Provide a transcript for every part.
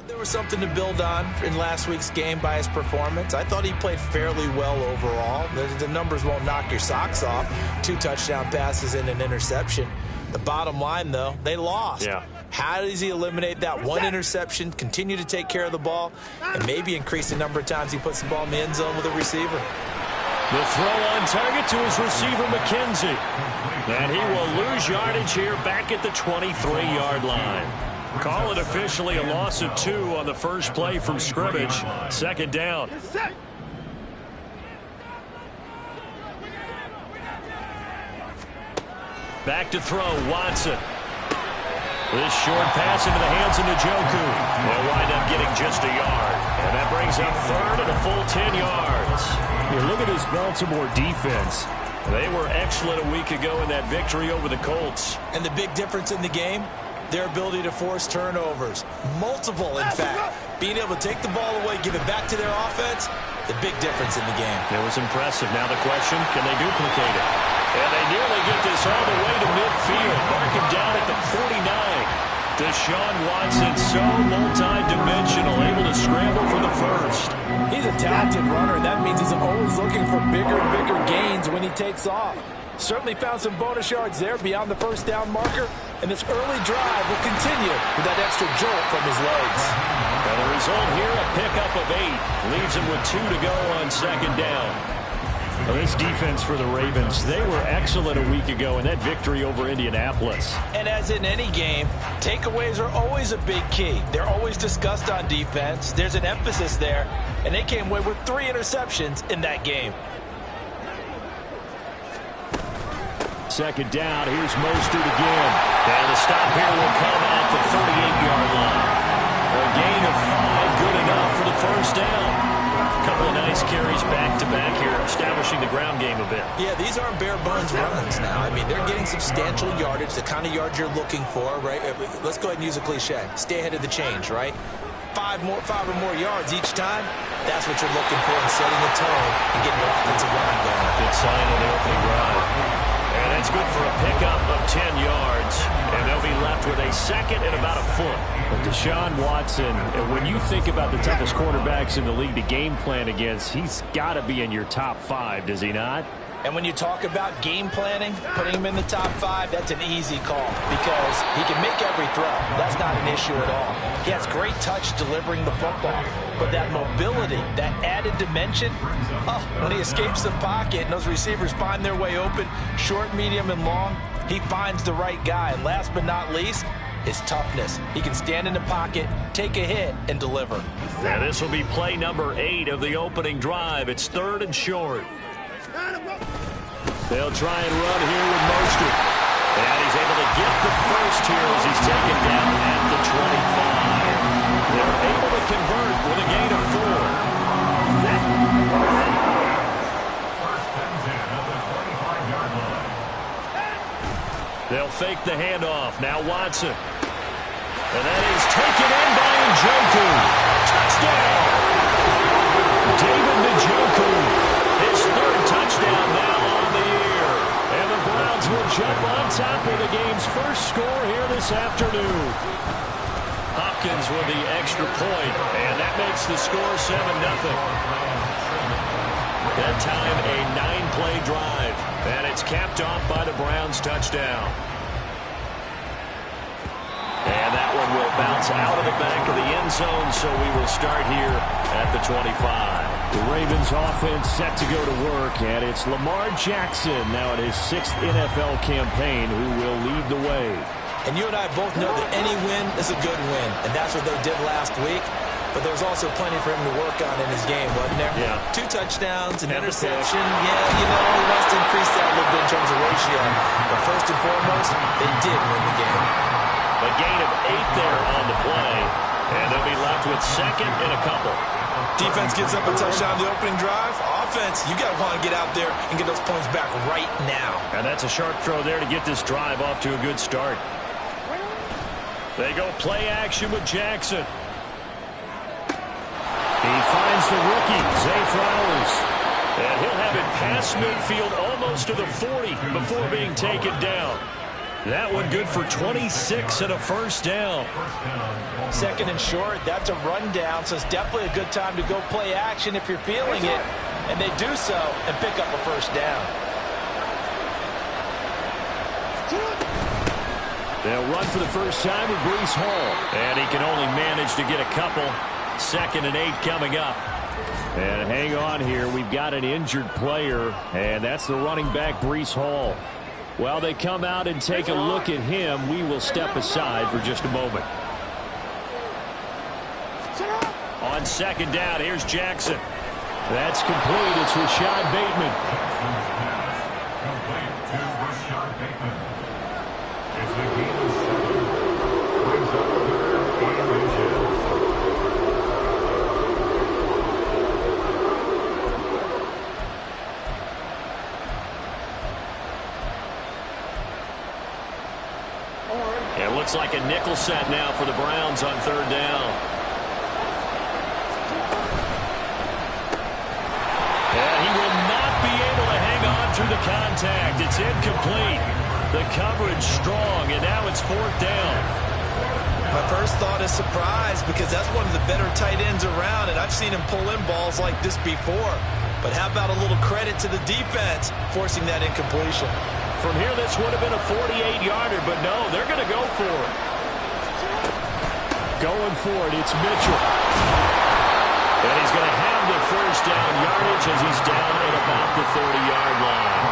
There was something to build on in last week's game by his performance. I thought he played fairly well overall. The numbers won't knock your socks off. 2 touchdown passes and an interception. The bottom line, though, they lost. Yeah. How does he eliminate that one interception, continue to take care of the ball, and maybe increase the number of times he puts the ball in the end zone with a receiver? The throw on target to his receiver, McKenzie. And he will lose yardage here back at the 23-yard line. Call it officially a loss of 2 on the first play from scrimmage. Second down. Back to throw, Watson. This short pass into the hands of Njoku. They'll wind up getting just a yard. And that brings up third and a full 10 yards. You look at this Baltimore defense. They were excellent a week ago in that victory over the Colts. And the big difference in the game? Their ability to force turnovers. Multiple, in fact. Being able to take the ball away, give it back to their offense, the big difference in the game. It was impressive. Now the question, can they duplicate it? And they nearly get this all the way to midfield. Mark him down at the 49. Deshaun Watson, so multi-dimensional, able to scramble for the first. He's a talented runner, and that means he's always looking for bigger and bigger gains when he takes off. Certainly found some bonus yards there beyond the first down marker, and this early drive will continue with that extra jolt from his legs. And the result here, a pickup of 8. Leaves him with 2 to go on second down. Well, this defense for the Ravens, they were excellent a week ago in that victory over Indianapolis. And as in any game, takeaways are always a big key. They're always discussed on defense. There's an emphasis there, and they came away with 3 interceptions in that game. Second down, here's Mostert again. And the stop here will come at the 38-yard line. A gain of 5, good enough for the first down. A couple of nice carries back-to-back here, establishing the ground game a bit. Yeah, these aren't bare-bones runs now. I mean, they're getting substantial yardage, the kind of yards you're looking for, right? Let's go ahead and use a cliche. Stay ahead of the change, right? 5 or more yards each time, that's what you're looking for in setting the tone and getting your offensive line going. Good sign on the opening drive. And that's good for a pickup of 10 yards. And they'll be left with a second and about a foot. But Deshaun Watson, when you think about the toughest quarterbacks in the league to game plan against, he's got to be in your top 5, does he not? And when you talk about game planning, putting him in the top 5, that's an easy call because he can make every throw. That's not an issue at all. He has great touch delivering the football. But that mobility, that added dimension, when he escapes the pocket and those receivers find their way open, short, medium, and long, he finds the right guy. And last but not least, his toughness. He can stand in the pocket, take a hit, and deliver. Now this will be play number 8 of the opening drive. It's 3rd and short. They'll try and run here with Mostert. And he's able to get the first here as he's taken down at the 25. They're able to convert with a gain of 4. They'll fake the handoff. Now Watson. And that is taken in by Njoku. Touchdown! David Njoku. His 3rd touchdown now on the year. And the Browns will jump on top of the game's first score here this afternoon. Hopkins with the extra point, and that makes the score 7-0. That time a 9-play drive, and it's capped off by the Browns' touchdown. And that one will bounce out of the back of the end zone, so we will start here at the 25. The Ravens offense set to go to work, and it's Lamar Jackson now in his 6th NFL campaign who will lead the way. And you and I both know that any win is a good win, and that's what they did last week. But there was also plenty for him to work on in his game, wasn't there? Yeah. 2 touchdowns, an interception. Yeah, he wants to increase that a little bit in terms of ratio. But first and foremost, they did win the game. A gain of 8 there on the play, and they'll be left with 2nd and a couple. Defense gives up a touchdown on the opening drive. Offense, you got to want to get out there and get those points back right now. And that's a sharp throw there to get this drive off to a good start. They go play action with Jackson. He finds the rookie, Zay Flowers. And he'll have it past midfield almost to the 40 before being taken down. That one good for 26 and a first down. Second and short, that's a rundown, so it's definitely a good time to go play action if you're feeling it. And they do so and pick up a first down. They'll run for the first time with Breece Hall. And he can only manage to get a couple. 2nd and 8 coming up. And hang on here. We've got an injured player, and that's the running back, Breece Hall. While they come out and take a look at him, we will step aside for just a moment. On 2nd down, here's Jackson. That's complete. It's Rashad Bateman. It looks like a nickel set now for the Browns on 3rd down. And he will not be able to hang on through the contact. It's incomplete. The coverage strong, and now it's 4th down. My first thought is surprise because that's one of the better tight ends around, and I've seen him pull in balls like this before. But how about a little credit to the defense forcing that incompletion? From here, this would have been a 48-yarder, but no, they're going to go for it. Going for it, it's Mitchell. And he's going to have the first down yardage as he's down at about the 30-yard line.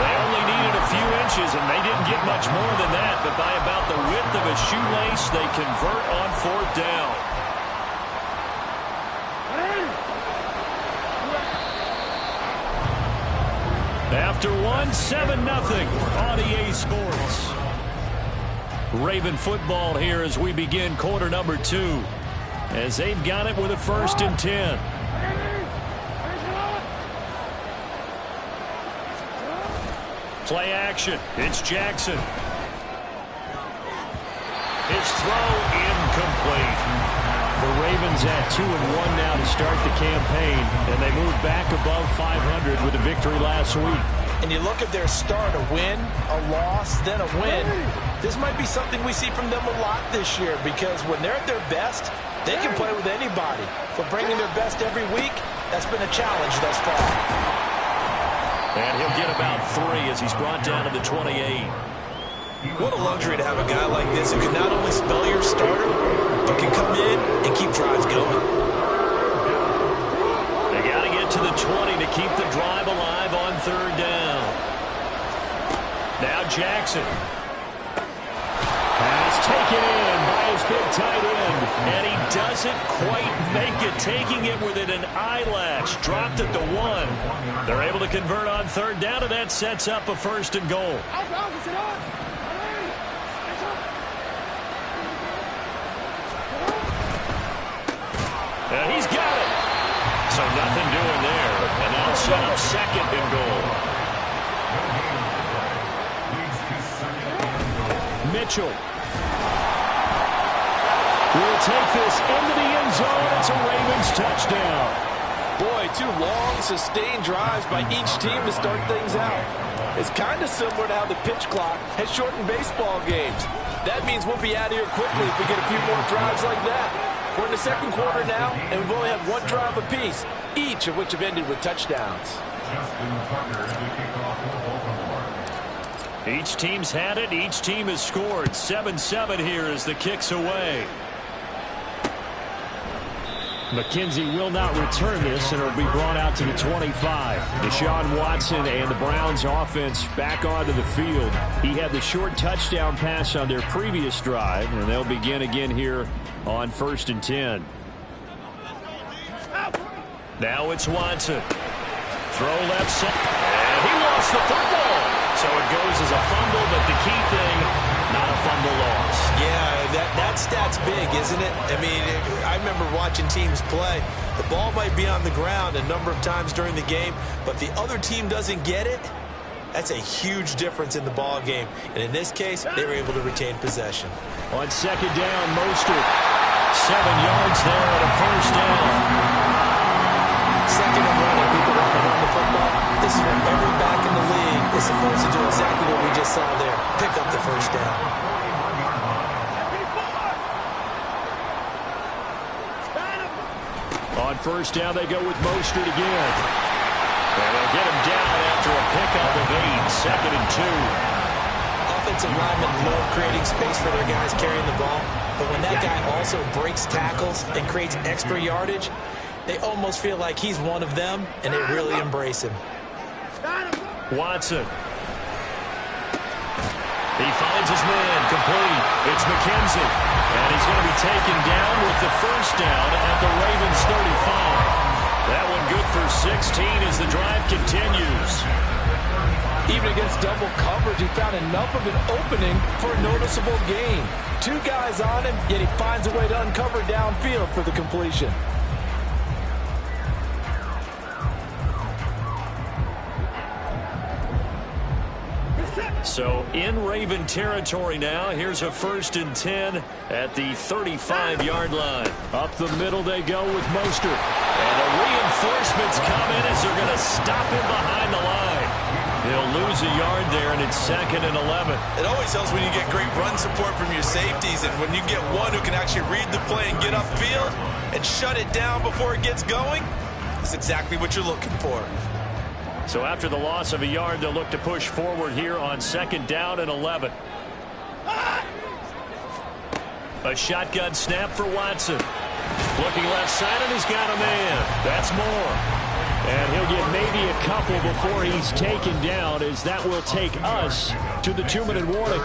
They only needed a few inches, and they didn't get much more than that, but by about the width of a shoelace, they convert on 4th down. After one, 7-0 on EA Sports. Raven football here as we begin quarter number 2. As they've got it with a 1st and 10. Play action. It's Jackson. His throw incomplete. The Ravens at 2-1 now to start the campaign, and they move back above 500 with a victory last week. And you look at their start, a win, a loss, then a win. This might be something we see from them a lot this year because when they're at their best, they can play with anybody. But bringing their best every week, that's been a challenge thus far. And he'll get about 3 as he's brought down to the 28. What a luxury to have a guy like this who can not only spell your starter, but can come in and keep drives going. They got to get to the 20 to keep the drive alive on 3rd down. Now Jackson. Pass taken in by his big tight end. And he doesn't quite make it, taking it within an eyelash. Dropped it to 1. They're able to convert on 3rd down, and that sets up a 1st and goal. And he's got it. So nothing doing there. And that'll set up 2nd and goal. Mitchell will take this into the end zone. It's a Ravens touchdown. Boy, 2 long, sustained drives by each team to start things out. It's kind of similar to how the pitch clock has shortened baseball games. That means we'll be out of here quickly if we get a few more drives like that. We're in the 2nd quarter now, and we've only had 1 drive apiece, each of which have ended with touchdowns. Each team's had it. Each team has scored. 7-7 here as the kick's away. McKenzie will not return this, and it'll be brought out to the 25. Deshaun Watson and the Browns offense back onto the field. He had the short touchdown pass on their previous drive, and they'll begin again here on 1st and 10. Now it's Watson. Throw left side. And he lost the football. So it goes as a fumble, but the key thing, not a fumble loss. Yeah, that stat's big, isn't it? I mean, I remember watching teams play. The ball might be on the ground a number of times during the game, but the other team doesn't get it. That's a huge difference in the ball game. And in this case, they were able to retain possession. On 2nd down, Mostert. 7 yards there and a 1st down. 2nd and 1, and people don't run the football. This is what every back in the league is supposed to do, exactly what we just saw there. Pick up the first down. On first down, they go with Mostert again. And they'll get him down after a pickup of 8, 2nd and 2. Offensive linemen love creating space for their guys carrying the ball, but when that guy also breaks tackles and creates extra yardage, they almost feel like he's one of them, and they really embrace him. Watson. He finds his man, complete. It's McKenzie, and he's going to be taken down with the first down at the Ravens 35. That one good for 16 as the drive continues. Even against double coverage, he found enough of an opening for a noticeable gain. 2 guys on him, yet he finds a way to uncover downfield for the completion. So in Raven territory now. Here's a 1st and 10 at the 35-yard line. Up the middle they go with Mostert. And the reinforcements come in as they're going to stop him behind the line. He'll lose a yard there, and it's 2nd and 11. It always helps when you get great run support from your safeties, and when you get one who can actually read the play and get upfield and shut it down before it gets going, that's exactly what you're looking for. So after the loss of a yard, they'll look to push forward here on 2nd down and 11. A shotgun snap for Watson. Looking left side, and he's got a man. That's Moore. And he'll get maybe a couple before he's taken down, as that will take us to the 2-minute warning.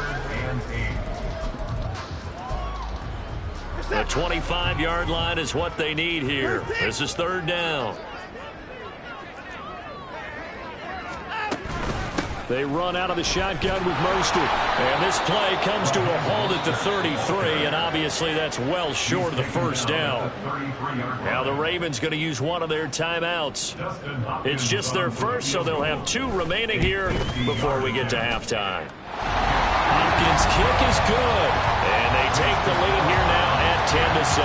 The 25-yard line is what they need here. This is 3rd down. They run out of the shotgun with Mostert. And this play comes to a halt at the 33, and obviously that's well short of the first down. Now the Ravens going to use one of their timeouts. It's just their first, so they'll have 2 remaining here before we get to halftime. Hopkins' kick is good, and they take the lead here now at 10-7.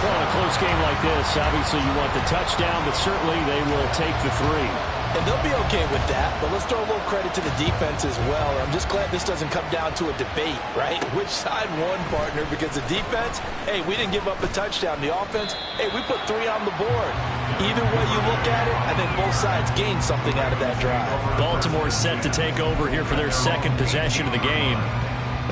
Well, in a close game like this, obviously you want the touchdown, but certainly they will take the 3. And they'll be okay with that, but let's throw a little credit to the defense as well. I'm just glad this doesn't come down to a debate, right? Which side won, partner? Because the defense, hey, we didn't give up a touchdown. The offense, hey, we put 3 on the board. Either way you look at it, I think both sides gained something out of that drive. Baltimore set to take over here for their 2nd possession of the game.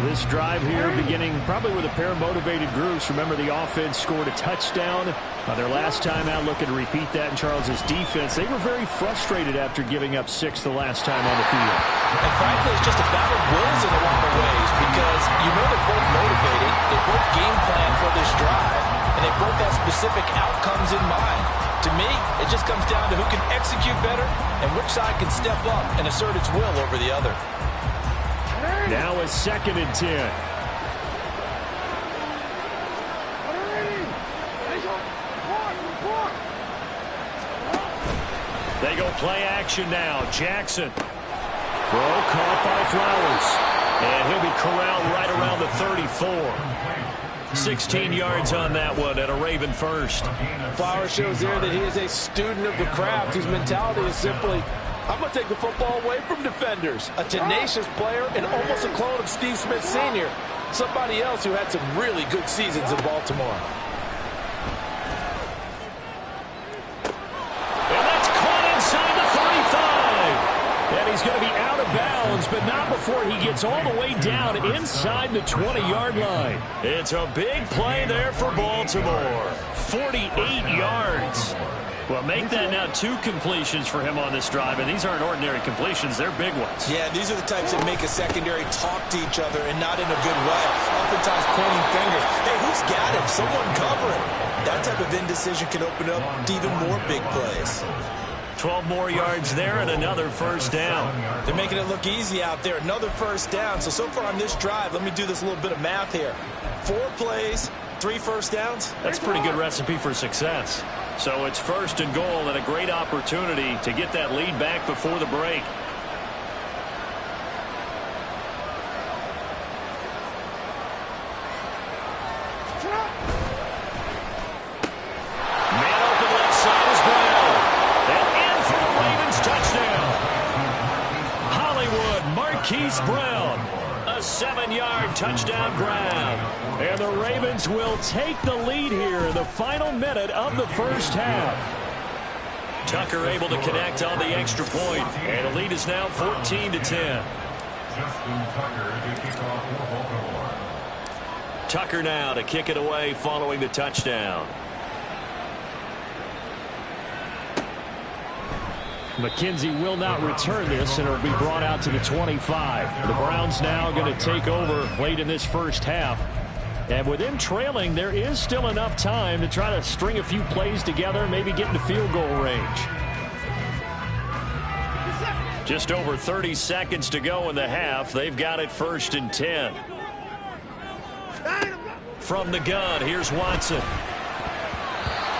This drive here beginning probably with a pair of motivated groups. Remember, the offense scored a touchdown on their last time out. Looking to repeat that in Charles's defense. They were very frustrated after giving up 6 the last time on the field. And frankly, it's just a battle of wills in a lot of ways, because you know they're both motivated. They both game plan for this drive, and they both have specific outcomes in mind. To me, it just comes down to who can execute better and which side can step up and assert its will over the other. Now a 2nd and 10. They go play action now. Jackson. Throw caught by Flowers. And he'll be corralled right around the 34. 16 yards on that one at a Raven first. Flowers shows there that he is a student of the craft, whose mentality is simply, I'm going to take the football away from defenders. A tenacious player and almost a clone of Steve Smith Sr., somebody else who had some really good seasons in Baltimore. And that's caught inside the 35. And he's going to be out of bounds, but not before he gets all the way down inside the 20-yard line. It's a big play there for Baltimore. 48 yards. Well, make that now 2 completions for him on this drive, and these aren't ordinary completions. They're big ones. Yeah, these are the types that make a secondary talk to each other, and not in a good way. Oftentimes pointing fingers. Hey, who's got him? Someone cover him. That type of indecision can open up to even more big plays. 12 more yards there and another first down. They're making it look easy out there. Another first down. So far on this drive, let me do this little bit of math here. 4 plays, 3 first downs. That's a pretty good recipe for success. So it's 1st and goal, and a great opportunity to get that lead back before the break. Man open left side is Brown. And in for the Ravens touchdown. Chase Brown. A 7-yard touchdown grab. And the Ravens will take the lead here in the final minute of the first half. Tucker able to connect on the extra point, and the lead is now 14-10. Tucker now to kick it away following the touchdown. McKenzie will not return this, and it'll be brought out to the 25. The Browns now going to take over late in this first half. And with them trailing, there is still enough time to try to string a few plays together, maybe get into field goal range. Just over 30 seconds to go in the half. They've got it 1st and 10. From the gun, here's Watson.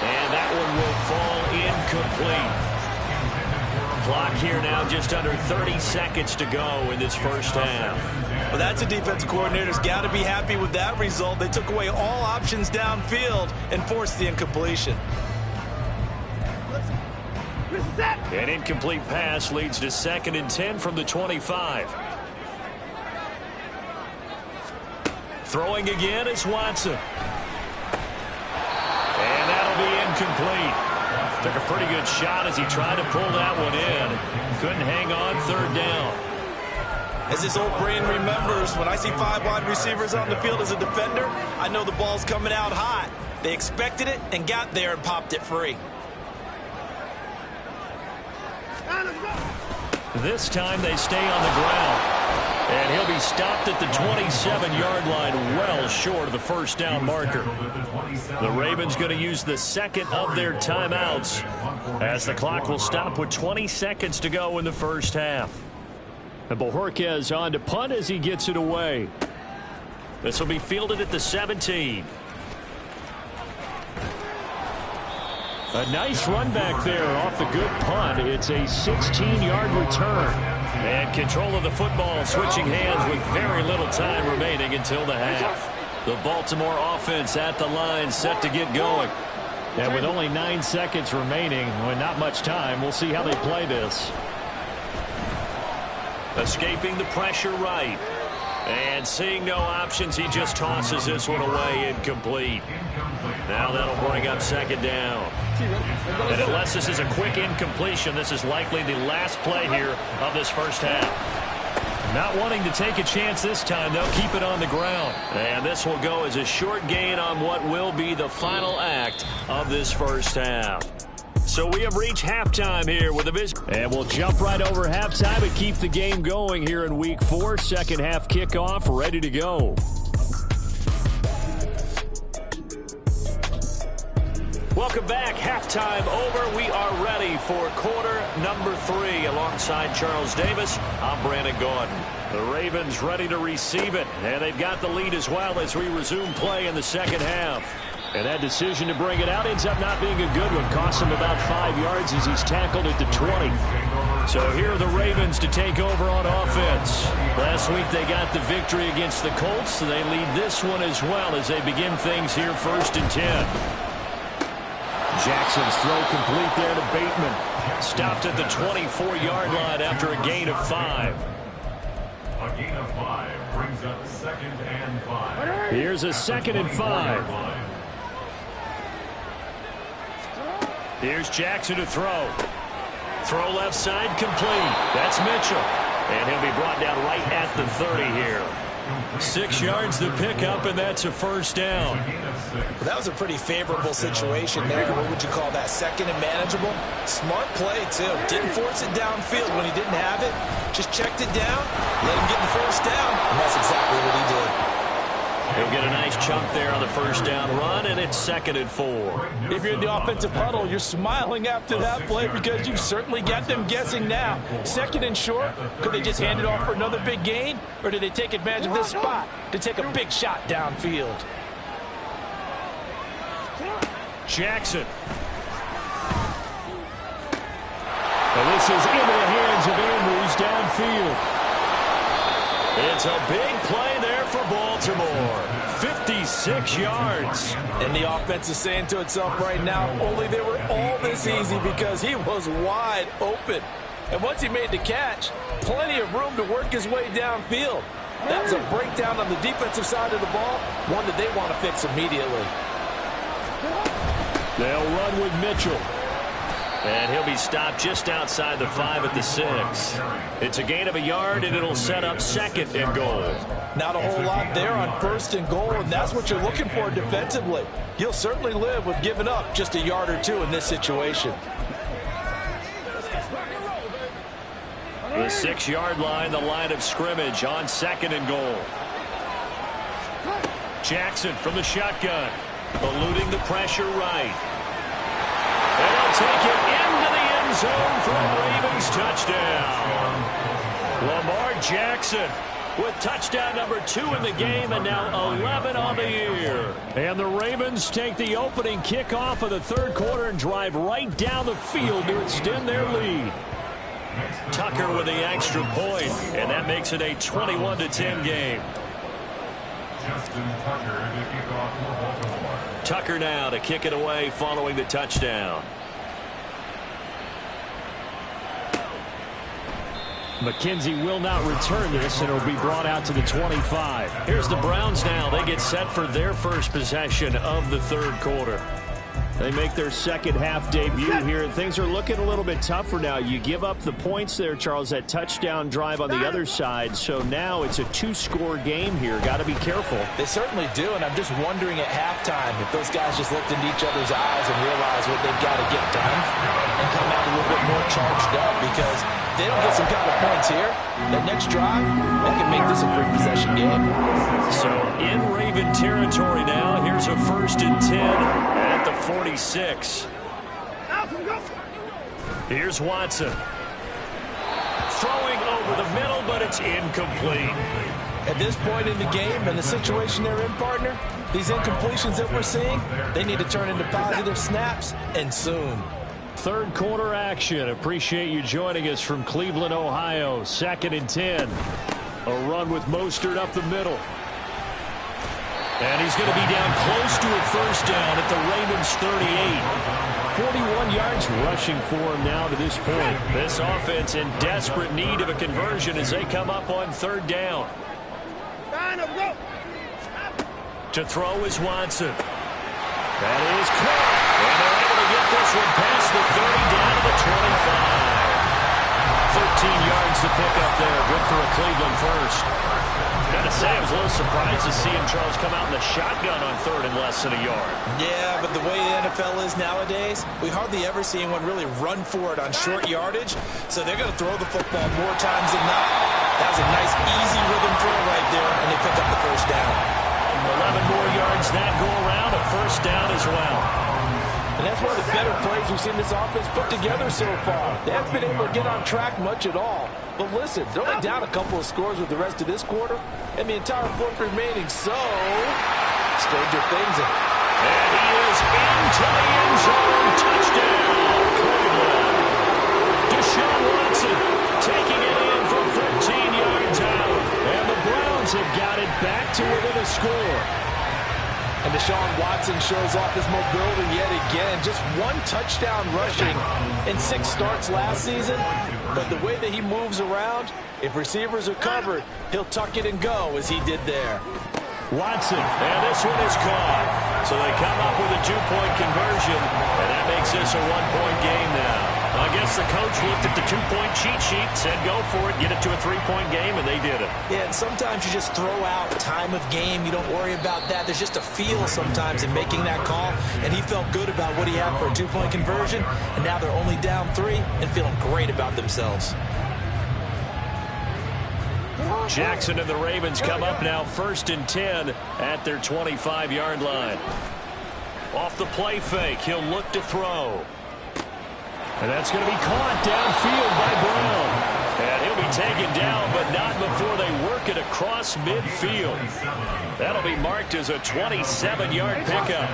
And that one will fall incomplete. Clock here now just under 30 seconds to go in this first half. Well, that's a defensive coordinator's got to be happy with that result. They took away all options downfield and forced the incompletion. An incomplete pass leads to 2nd and 10 from the 25. Throwing again is Watson. And that'll be incomplete. Took a pretty good shot as he tried to pull that one in. Couldn't hang on 3rd down. As his old brain remembers, when I see 5 wide receivers on the field as a defender, I know the ball's coming out hot. They expected it and got there and popped it free. This time they stay on the ground. And he'll be stopped at the 27-yard line, well short of the first down marker. The Ravens going to use the 2nd of their timeouts as the clock will stop with 20 seconds to go in the first half. And Bojorquez on to punt as he gets it away. This will be fielded at the 17. A nice run back there off the good punt. It's a 16-yard return. And control of the football switching hands with very little time remaining until the half. The Baltimore offense at the line set to get going. And with only 9 seconds remaining, with not much time, we'll see how they play this. Escaping the pressure right. And seeing no options, he just tosses this one away incomplete. Now that'll bring up 2nd down. And unless this is a quick incompletion, this is likely the last play here of this first half. Not wanting to take a chance this time, they'll keep it on the ground. And this will go as a short gain on what will be the final act of this first half. So we have reached halftime here with the visit. And we'll jump right over halftime and keep the game going here in Week 4. Second half kickoff, ready to go. Welcome back. Halftime over. We are ready for quarter number 3 alongside Charles Davis. I'm Brandon Gordon. The Ravens ready to receive it, and they've got the lead as well as we resume play in the second half. And that decision to bring it out ends up not being a good one. Costs him about 5 yards as he's tackled at the 20. So here are the Ravens to take over on offense. Last week they got the victory against the Colts, so they lead this one as well as they begin things here 1st and 10. Jackson's throw complete there to Bateman. Stopped at the 24-yard line after a gain of 5. A gain of 5 brings up 2nd and 5. Here's a 2nd and 5. Here's Jackson to throw. Throw left side complete. That's Mitchell. And he'll be brought down right at the 30 here. 6 yards to pick up, and that's a first down. Well, that was a pretty favorable situation there. What would you call that? 2nd and manageable? Smart play, too. Didn't force it downfield when he didn't have it. Just checked it down, let him get the first down, and that's exactly what he did. He'll get a nice chunk there on the first down run, and it's 2nd and 4. If you're in the offensive huddle, you're smiling after that play because you've certainly got them guessing now. 2nd and short, could they just hand it off for another big gain? Or did they take advantage of this spot to take a big shot downfield? Jackson. And this is into the hands of Andrews downfield. It's a big play there for Baltimore. 56 yards. And the offense is saying to itself right now, only they were all this easy because he was wide open. And once he made the catch, plenty of room to work his way downfield. That was a breakdown on the defensive side of the ball, one that they want to fix immediately. They'll run with Mitchell. And he'll be stopped just outside the 5 at the 6. It's a gain of a yard, and it'll set up 2nd and goal. Not a whole lot there on 1st and goal, and that's what you're looking for defensively. You'll certainly live with giving up just a yard or two in this situation. The 6-yard line, the line of scrimmage on 2nd and goal. Jackson from the shotgun, eluding the pressure right. And he'll take it into the end zone for a Ravens touchdown. Lamar Jackson with touchdown number 2 in the game, and now 11 on the year. And the Ravens take the opening kickoff of the 3rd quarter and drive right down the field to extend their lead. Tucker with the extra point, and that makes it a 21-10 game. Justin Tucker to kick off for Baltimore. Tucker now to kick it away following the touchdown. McKenzie will not return this, and it'll be brought out to the 25. Here's the Browns now. They get set for their first possession of the 3rd quarter. They make their second half debut here. Things are looking a little bit tougher now. You give up the points there, Charles, that touchdown drive on the other side. So now it's a 2-score game here. Got to be careful. They certainly do, and I'm just wondering at halftime if those guys just looked into each other's eyes and realized what they've got to get done and come out a little bit more charged up, because they don't get some kind of points here. That next drive, that can make this a 3-possession game. So in Raven territory now, here's a 1st and 10 at the 46. Here's Watson. Throwing over the middle, but it's incomplete. At this point in the game and the situation they're in, partner, these incompletions that we're seeing, they need to turn into positive snaps, and soon. 3rd quarter action. Appreciate you joining us from Cleveland, Ohio. 2nd and 10. A run with Mostert up the middle. And he's going to be down close to a 1st down at the Ravens 38. 41 yards rushing for him now to this point. This offense in desperate need of a conversion as they come up on 3rd down. To throw is Watson. That is caught. And they're able to get this one past the 30 down to the 25. 13 yards to pick up there. Good for a Cleveland first. Gotta say, I was a little surprised to see him, Charles, come out in the shotgun on 3rd and less than a yard. Yeah, but the way the NFL is nowadays, we hardly ever see anyone really run for it on short yardage. So they're going to throw the football more times than not. That was a nice, easy rhythm throw right there, and they pick up the 1st down. 11 more yards that go around, a 1st down as well. And that's one of the better plays we've seen this offense put together so far. They haven't been able to get on track much at all. But listen, they're only down a couple of scores with the rest of this quarter, and the entire 4th remaining, so stranger things. And he is into the end zone. Touchdown, Cleveland. Deshaun Watson taking it in from 13 yards out. And the Browns have got it back to within a score. And Deshaun Watson shows off his mobility yet again. Just 1 touchdown rushing in 6 starts last season. But the way that he moves around, if receivers are covered, he'll tuck it and go as he did there. Watson. And this one is caught. So they come up with a 2-point conversion, and that makes this a 1-point game now. I guess the coach looked at the 2-point cheat sheet, said go for it, get it to a 3-point game, and they did it. Yeah, and sometimes you just throw out time of game. You don't worry about that. There's just a feel sometimes in making that call, and he felt good about what he had for a 2-point conversion, and now they're only down 3 and feeling great about themselves. Jackson and the Ravens come up now 1st and 10 at their 25-yard line. Off the play fake, he'll look to throw. And that's going to be caught downfield by Brown. And he'll be taken down, but not before they work it across midfield. That'll be marked as a 27-yard pickup.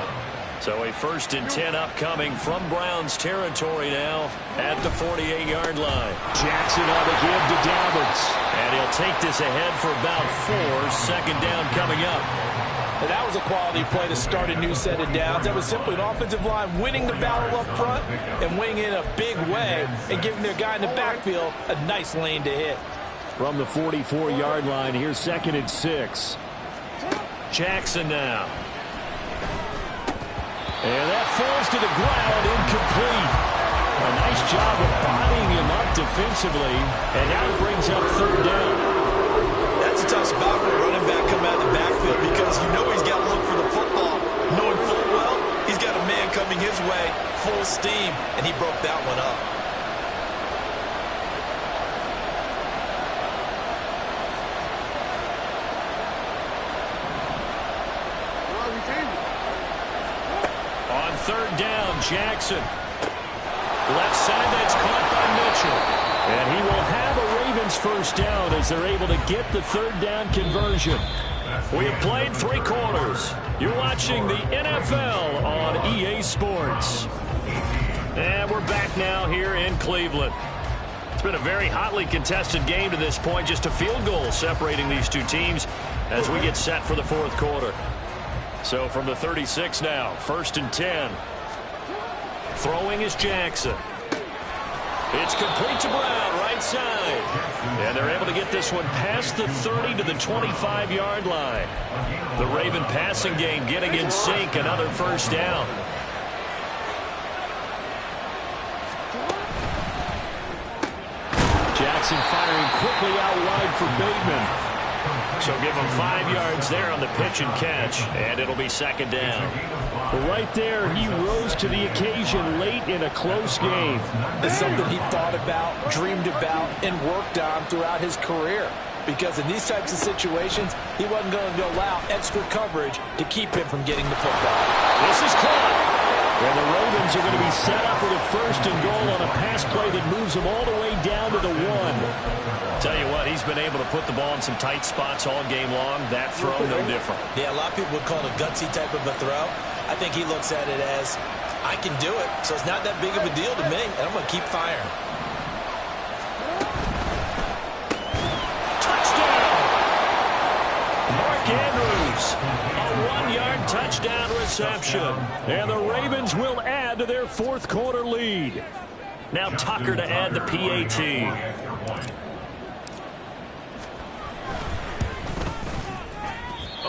So a 1st and 10 upcoming from Browns territory now at the 48-yard line. Jackson on the give to Dalvins. And he'll take this ahead for about 4. 2nd down coming up. And that was a quality play to start a new set of downs. That was simply an offensive line winning the battle up front and winning in a big way and giving their guy in the backfield a nice lane to hit. From the 44-yard line, here's 2nd and 6. Jackson now. And that falls to the ground, incomplete. A nice job of bodying him up defensively, and now it brings up 3rd down. That's a tough spot for a running back coming out of the backfield because you know he's got to look for the football, knowing full well he's got a man coming his way, full steam, and he broke that one up. On 3rd down, Jackson. Left side, that's caught by Mitchell. And he will have a Ravens 1st down as they're able to get the 3rd down conversion. We have played 3 quarters. You're watching the NFL on EA Sports. And we're back now here in Cleveland. It's been a very hotly contested game to this point. Just a field goal separating these two teams as we get set for the 4th quarter. So from the 36 now, 1st and 10. Throwing is Jackson. It's complete to Brown, right side. And they're able to get this one past the 30 to the 25-yard line. The Raven passing game getting in sync, another 1st down. Jackson firing quickly out wide for Bateman. So give him 5 yards there on the pitch and catch, and it'll be 2nd down. Right there, he rose to the occasion late in a close game. It's something he thought about, dreamed about, and worked on throughout his career. Because in these types of situations, he wasn't going to allow extra coverage to keep him from getting the football. This is caught. And the Ravens are going to be set up with a 1st and goal on a pass play that moves them all the way down to the 1. Tell you what, he's been able to put the ball in some tight spots all game long. That throw, no different. Yeah, a lot of people would call it a gutsy type of a throw. I think he looks at it as, I can do it, so it's not that big of a deal to me, and I'm going to keep firing. Touchdown! Mark Andrews, a 1-yard touchdown reception. And the Ravens will add to their 4th quarter lead. Now Tucker to add the PAT.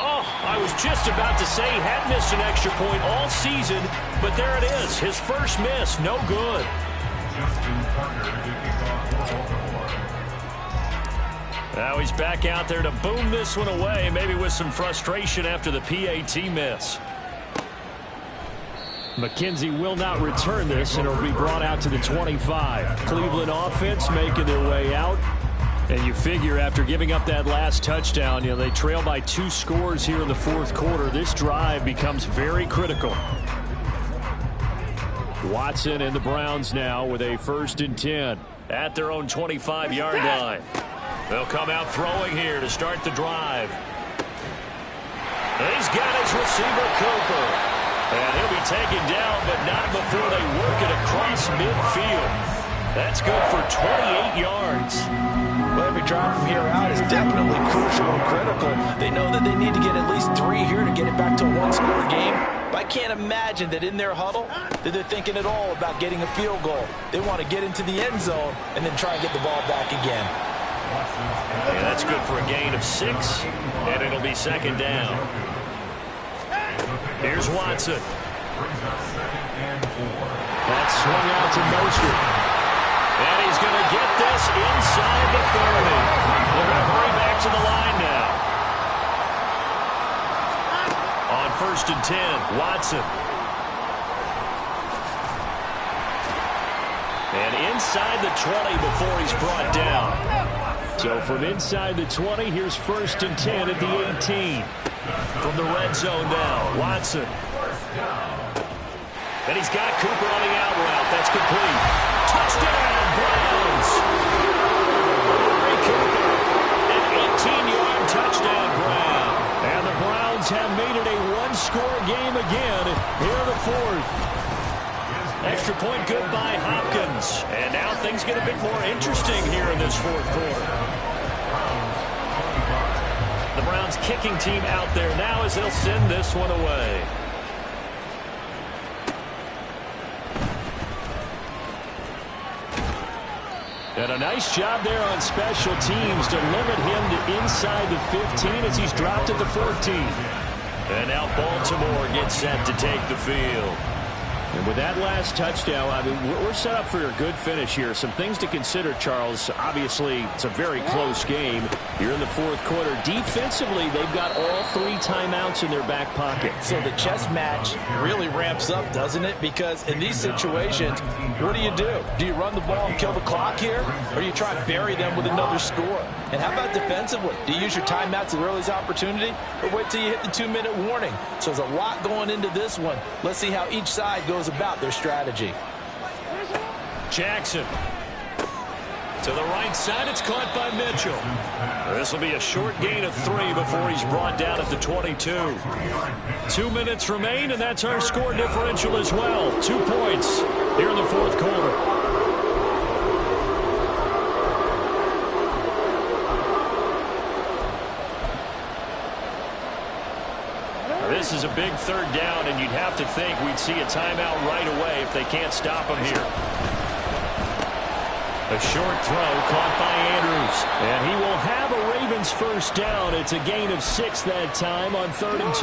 Oh, I was just about to say he had missed an extra point all season, but there it is, his 1st miss, no good. Now he's back out there to boom this one away, maybe with some frustration after the PAT miss. McKenzie will not return this, and it'll be brought out to the 25. Cleveland offense making their way out. And you figure after giving up that last touchdown, they trail by 2 scores here in the 4th quarter. This drive becomes very critical. Watson and the Browns now with a 1st and 10. At their own 25-yard line. They'll come out throwing here to start the drive. He's got his receiver, Cooper. And he'll be taken down, but not before they work it across midfield. That's good for 28 yards. Well, every drive from here out is definitely crucial and critical. They know that they need to get at least 3 here to get it back to a 1-score game. But I can't imagine that in their huddle that they're thinking at all about getting a field goal. They want to get into the end zone and then try and get the ball back again. Yeah, that's good for a gain of 6, and it'll be 2nd down. Here's Watson. That's swung out to Mostert. And he's going to get this inside the 30. They're going to hurry back to the line now. On 1st and 10, Watson. And inside the 20 before he's brought down. So from inside the 20, here's 1st and 10 at the 18. From the red zone now, Watson. And he's got Cooper on the out route. That's complete. Touchdown, Browns. Amari Cooper, an 18-yard touchdown grab. And the Browns have made it a 1-score game again here in the 4th. Extra point good by Hopkins. And now things get a bit more interesting here in this 4th quarter. The Browns kicking team out there now as they'll send this one away. And a nice job there on special teams to limit him to inside the 15 as he's dropped at the 14. And now Baltimore gets set to take the field. And with that last touchdown, I mean, we're set up for a good finish here. Some things to consider, Charles. Obviously, it's a very close game. You're in the fourth quarter. Defensively, they've got all 3 timeouts in their back pocket. So the chess match really ramps up, doesn't it? Because in these situations, what do? Do you run the ball and kill the clock here? Or do you try and bury them with another score? And how about defensively? Do you use your timeouts at the earliest opportunity? Or wait till you hit the 2-minute warning? So there's a lot going into this one. Let's see how each side goes about their strategy. Jackson. To the right side, it's caught by Mitchell. This will be a short gain of 3 before he's brought down at the 22. 2 minutes remain, and that's our score differential as well. 2 points here in the fourth quarter. This is a big third down, and you'd have to think we'd see a timeout right away if they can't stop him here. A short throw caught by Andrews. And he will have a Ravens first down. It's a gain of 6 that time on 3rd and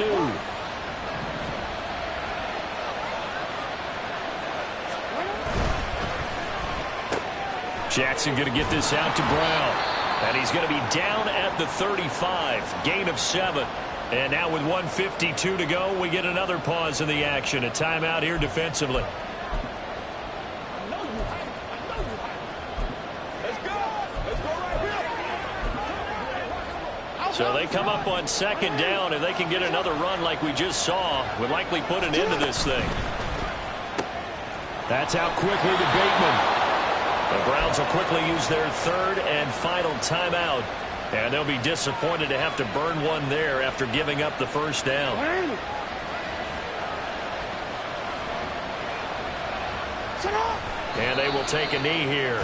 2. Jackson going to get this out to Brown. And he's going to be down at the 35. Gain of 7. And now with 1:52 to go, we get another pause in the action. A timeout here defensively. So they come up on 2nd down, and they can get another run like we just saw. Would likely put an end to this thing. That's out quickly to Bateman. The Browns will quickly use their 3rd and final timeout. And they'll be disappointed to have to burn one there after giving up the first down. And they will take a knee here.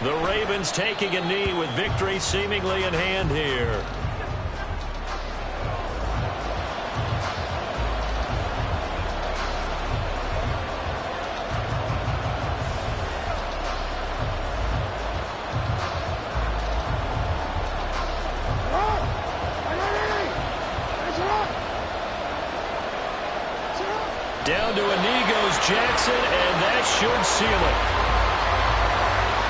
The Ravens taking a knee with victory seemingly in hand here. Down to a knee goes Jackson, and that should seal it.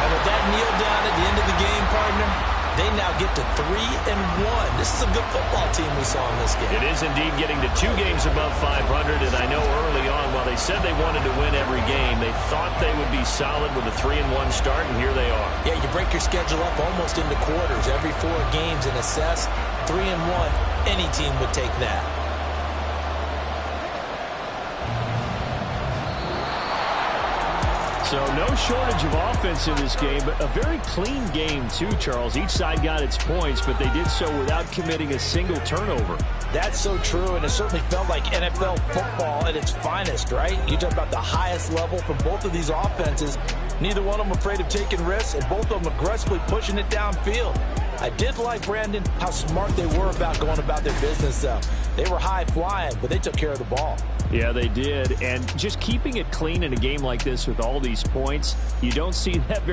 And with that kneel down at the end of the game, partner, they now get to 3-1. This is a good football team we saw in this game. It is indeed getting to 2 games above 500, and I know early on, while they said they wanted to win every game, they thought they would be solid with a 3-1 start, and here they are. Yeah, you break your schedule up almost into quarters, every 4 games, and assess 3-1. Any team would take that. So no shortage of offense in this game, but a very clean game too, Charles. Each side got its points, but they did so without committing a single turnover. That's so true, and it certainly felt like NFL football at its finest, right? You talk about the highest level from both of these offenses. Neither one of them afraid of taking risks, and both of them aggressively pushing it downfield. I did like, Brandon, how smart they were about going about their business, though. They were high-flying, but they took care of the ball. Yeah, they did. And just keeping it clean in a game like this with all these points, you don't see that very